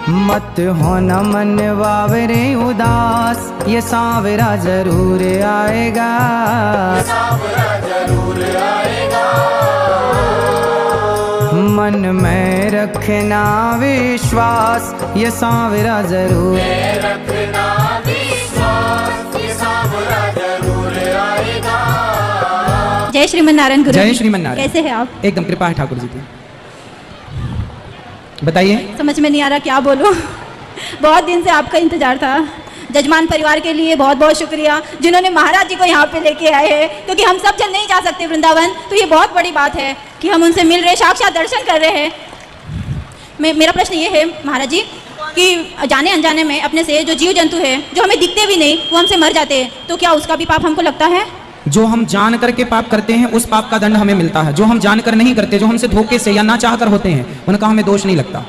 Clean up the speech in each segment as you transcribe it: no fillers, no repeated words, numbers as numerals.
मत होना मन वावरे उदास, ये सांवरा जरूर आएगा, सांवरा जरूर आएगा। मन में रखना विश्वास, ये सांवरा जरूर रखना विश्वास, ये सांवरा जरूर आएगा। जय श्रीमन नारायण गुरु। जय श्रीमन नारायण। कैसे हैं आप? एकदम कृपा है ठाकुर जी की। बताइए। समझ में नहीं आ रहा क्या बोलूं। बहुत दिन से आपका इंतजार था। जजमान परिवार के लिए बहुत बहुत शुक्रिया जिन्होंने महाराज जी को यहाँ पे लेके आए हैं, क्योंकि हम सब जन नहीं जा सकते वृंदावन, तो ये बहुत बड़ी बात है कि हम उनसे मिल रहे, साक्षात दर्शन कर रहे हैं। मेरा प्रश्न ये है महाराज जी कि जाने अनजाने में अपने से जो जीव जंतु है, जो हमें दिखते भी नहीं, वो हमसे मर जाते हैं, तो क्या उसका भी पाप हमको लगता है? जो हम जान करके पाप करते हैं उस पाप का दंड हमें मिलता है। जो हम जानकर नहीं करते, जो हमसे धोखे से या ना चाहकर होते हैं, उनका हमें दोष नहीं लगता।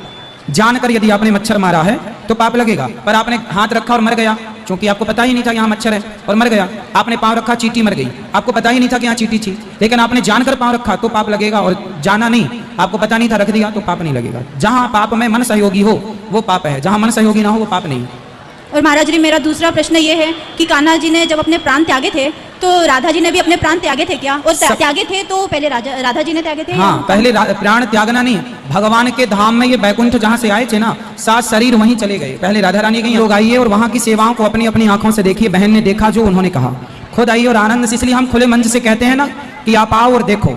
जानकर यदि आपने मच्छर मारा है तो पाप लगेगा, पर आपने हाथ रखा और मर गया, क्योंकि आपको पता ही नहीं था यहाँ मच्छर है और मर गया। आपने पाँव रखा, चींटी मर गई, आपको पता ही नहीं था कि यहाँ चींटी थी, लेकिन आपने जानकर पाँव रखा तो पाप लगेगा, और जाना नहीं, आपको पता नहीं था, रख दिया तो पाप नहीं लगेगा। जहाँ पाप में मन सहयोगी हो वो पाप है, जहाँ मन सहयोगी ना हो वो पाप नहीं। और महाराज जी मेरा दूसरा प्रश्न ये है कि कान्हा जी ने जब अपने प्राण त्यागे थे तो राधा जी ने भी अपने प्राण त्यागे थे क्या? और त्यागे थे तो पहले राधा जी ने त्यागे थे? हाँ, पहले प्राण त्यागना नहीं, भगवान के धाम में, ये बैकुंठ जहाँ से आए थे ना, 7 शरीर वहीं चले गए। पहले राधा रानी कहीं लोग आइए और वहाँ की सेवाओं को अपनी अपनी आंखों से देखिए। बहन ने देखा जो उन्होंने कहा, खुद आइए और आनंद से। इसलिए हम खुले मंच से कहते हैं ना कि आप आओ और देखो,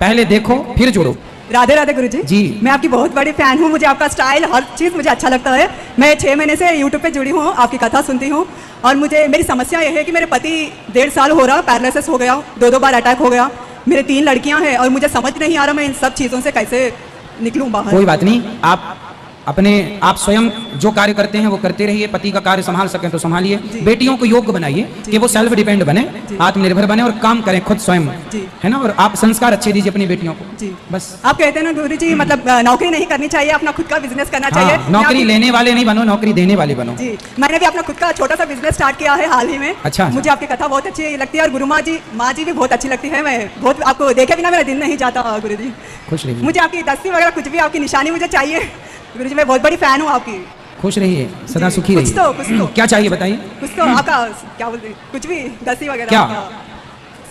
पहले देखो फिर जुड़ो। राधे राधे गुरुजी जी। मैं आपकी बहुत बड़ी फैन हूँ, मुझे आपका स्टाइल हर चीज़ मुझे अच्छा लगता है। मैं 6 महीने से यूट्यूब पे जुड़ी हूँ, आपकी कथा सुनती हूँ, और मुझे मेरी समस्या यह है कि मेरे पति 1.5 साल हो रहा पैरालिसिस हो गया, 2 बार अटैक हो गया, मेरे 3 लड़कियाँ हैं, और मुझे समझ नहीं आ रहा मैं इन सब चीज़ों से कैसे निकलूँ बाहर। कोई बात नहीं, आप स्वयं जो कार्य करते हैं वो करते रहिए। पति का कार्य संभाल सकें तो संभालिए। बेटियों को योग्य बनाइए कि वो सेल्फ डिपेंड बने, आत्मनिर्भर बने और काम करें खुद स्वयं, है ना। और आप संस्कार अच्छे दीजिए अपनी बेटियों को। जी बस। आप कहते हैं ना गुरु जी, मतलब नौकरी नहीं करनी चाहिए, अपना खुद का बिजनेस करना चाहिए। नौकरी लेने वाले नहीं बनो, नौकरी देने वाले बनो। जी, मैंने भी अपना खुद का छोटा सा बिजनेस स्टार्ट किया है हाल ही में। अच्छा। मुझे आपकी कथा बहुत अच्छी लगती है, और गुरु माँ जी भी बहुत अच्छी लगती है। मैं बहुत आपको देखे बिना मेरा दिन नहीं जाता गुरु जी। खुश रहिए। मुझे आपकी दस्ती वगैरह कुछ भी, आपकी निशानी मुझे चाहिए गुरु जी, मैं बहुत बड़ी फैन हूँ आपकी। खुश रहिए, सदा सुखी रहिए। कुछ तो क्या चाहिए बताइए? कुछ तो आपका क्या बोलते हैं, कुछ भी दस्ती वगैरह क्या?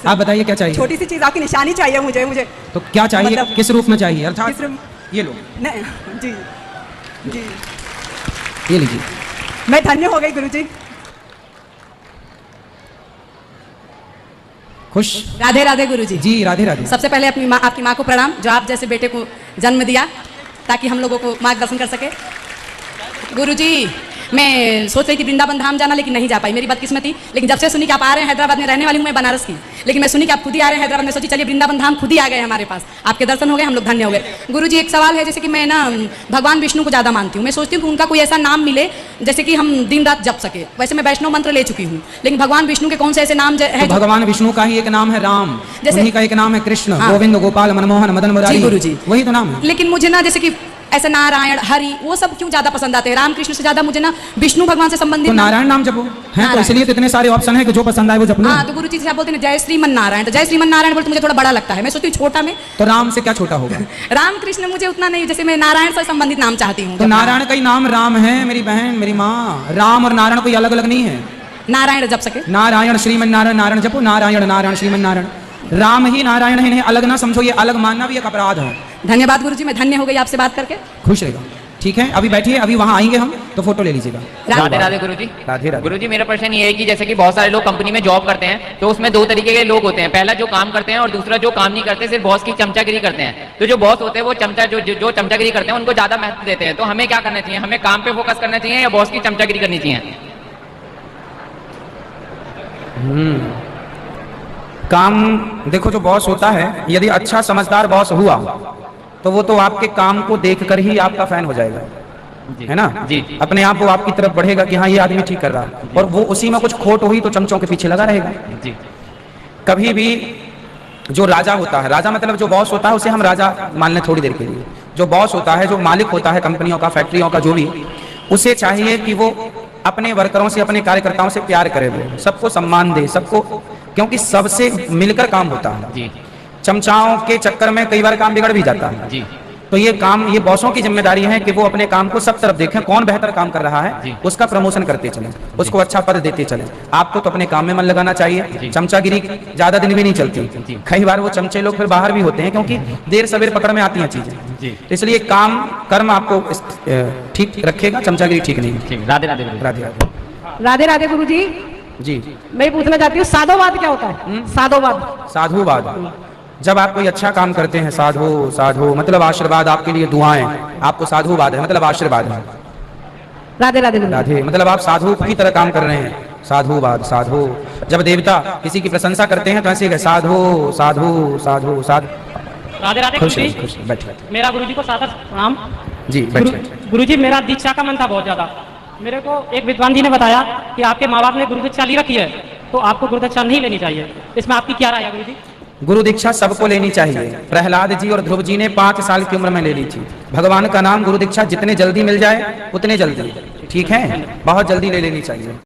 आप बताइए क्या चाहिए? छोटी सी चीज आपकी निशानी चाहिए मुझे। तो क्या चाहिए, मतलब, किस रूप में चाहिए? अर्थात ये लो। नहीं जी जी, ये लीजिए। मैं धन्य हो गई गुरु जी। खुश। राधे राधे गुरुजी। जी राधे राधे। सबसे पहले आपकी माँ को प्रणाम, जो आप जैसे बेटे को जन्म दिया ताकि हम लोगों को मार्गदर्शन कर सके। गुरुजी मैं सोच रही थी वृंदावन धाम जाना, लेकिन नहीं जा पाई, मेरी बदकिस्मती। लेकिन जब से सुनी कि आप आ रहे हैं, हैदराबाद में रहने वाली हूँ मैं, बनारस की, लेकिन मैं सुनी कि आप खुद ही आ रहे हैं हैदराबाद में, सोची चलिए वृंदावन धाम खुद ही आ गए हमारे पास, आपके दर्शन हो गए, हम लोग धन्य हो गए। गुरुजी एक सवाल है, जैसे कि मैं ना भगवान विष्णु को ज़्यादा मानती हूँ, मैं सोचती हूँ कि उनका कोई ऐसा नाम मिले जैसे कि हम दिन रात जप सके। वैसे मैं वैष्णव मंत्र ले चुकी हूँ, लेकिन भगवान विष्णु के कौन से ऐसे नाम है? भगवान विष्णु का ही एक नाम है राम, उन्हीं का एक नाम है कृष्ण, गोविंद, गोपाल, मनमोहन, मदन मुरारी। गुरुजी वही तो नाम है। लेकिन मुझे ना जैसे कि ऐसे नारायण, हरि, वो सब क्यों ज्यादा पसंद आते हैं? रामकृष्ण से ज्यादा मुझे ना विष्णु भगवान से संबंधित। तो नारायण नाम जपो है, तो इसलिए तो इतने सारे ऑप्शन है कि जो पसंद आए वो जप लो। हाँ, तो गुरुजी से आप बोलते हैं जय श्रीमन नारायण, तो जय श्रीमन नारायण बोलते मुझे थोड़ा बड़ा लगता है, मैं सोचती हूँ छोटा में। तो राम से क्या छोटा होगा? रामकृष्ण मुझे उतना नहीं, जैसे मैं नारायण से संबंधित नाम चाहती हूँ। तो नारायण का ही नाम राम है मेरी बहन, मेरी माँ। राम और नारायण कोई अलग अलग नहीं है। नारायण जप सके, नारायण श्रीमन नारायण, नारायण जपो, नारायण नारायण श्रीमन नारायण, राम ही नारायण है, इन्हें अलग ना समझो, ये अलग मानना भी एक अपराध है। धन्यवाद गुरुजी, मैं धन्य हो गई आपसे बात करके। खुश रहेगा। ठीक है, अभी बैठिए, अभी वहाँ आएंगे हम, तो फोटो ले लीजिएगा। राधे राधे गुरुजी। राधे राधे। गुरुजी मेरा प्रश्न ये है कि जैसे कि बहुत सारे लोग कंपनी में जॉब करते हैं, तो उसमें 2 तरीके के लोग होते हैं, पहला जो काम करते हैं और दूसरा जो काम नहीं करते, सिर्फ बॉस की चमचागिरी करते हैं। तो जो बॉस होते हैं वो जो चमचागिरी करते हैं उनको ज्यादा महत्व देते हैं, तो हमें क्या करना चाहिए? हमें काम पे फोकस करना चाहिए या बॉस की चमचागिरी करनी चाहिए? काम देखो, जो बॉस होता है यदि अच्छा समझदार बॉस हुआ तो वो तो आपके काम को देखकर ही आपका फैन हो जाएगा, है ना। जी। अपने आप वो आपकी तरफ बढ़ेगा कि हाँ ये आदमी ठीक कर रहा है, और वो उसी में कुछ खोट हुई तो चमचों के पीछे लगा रहेगा। जी। कभी भी जो राजा होता है, राजा मतलब जो बॉस होता है उसे हम राजा मान लें थोड़ी देर के लिए, जो बॉस होता है, जो मालिक होता है कंपनियों का, फैक्ट्रियों का, जो भी, उसे चाहिए कि वो अपने वर्करों से, अपने कार्यकर्ताओं से प्यार करे, वो सबको सम्मान दे, सबको, क्योंकि सबसे मिलकर काम होता है। जी। चमचाओं के चक्कर में कई बार काम बिगड़ भी जाता है। जी। तो ये काम, ये बॉसों की जिम्मेदारी है कि वो अपने काम को सब तरफ देखें, कौन बेहतर काम कर रहा है उसका प्रमोशन करते चलें, उसको अच्छा पद देते चलें। आपको तो अपने काम में मन लगाना चाहिए। चमचागिरी ज्यादा दिन भी नहीं चलती, कई बार वो चमचे लोग फिर बाहर भी होते हैं क्योंकि देर सवेर पकड़ में आती हैं चीजें। इसलिए काम कर्म आपको ठीक रखेगा, चमचागिरी ठीक नहीं। राधे राधे राधे राधे। राधे राधे गुरु जी। जी मैं पूछना चाहती हूँ, साधुवाद क्या होता है? साधुवाद। साधुवाद, जब आप कोई अच्छा काम करते हैं, साधु साधु मतलब आशीर्वाद, आपके लिए दुआएं, आपको साधुवाद है मतलब आशीर्वाद है। राधे राधे गुरु। राधे मतलब आप साधु की तरह काम कर रहे हैं, साधुवाद। साधु, जब देवता किसी की प्रशंसा करते हैं तो ऐसे ही साधु साधु साधु साधु। राधे राधे खुश गुरुजी। खुश बैठिए। मेरा गुरुजी को सादर प्रणाम। जी बैठिए। गुरुजी, मेरा दीक्षा का मन था बहुत ज्यादा। मेरे को एक विद्वान जी ने बताया कि आपके माँ बाप ने गुरु दीक्षा ली रखी है तो आपको गुरु दीक्षा नहीं लेनी चाहिए, इसमें आपकी क्या राय है गुरुजी? गुरु दीक्षा सबको लेनी चाहिए। प्रहलाद जी और ध्रुव जी ने 5 साल की उम्र में ले ली थी। भगवान का नाम गुरु दीक्षा जितने जल्दी मिल जाए उतने जल्दी, ठीक है, बहुत जल्दी ले लेनी चाहिए।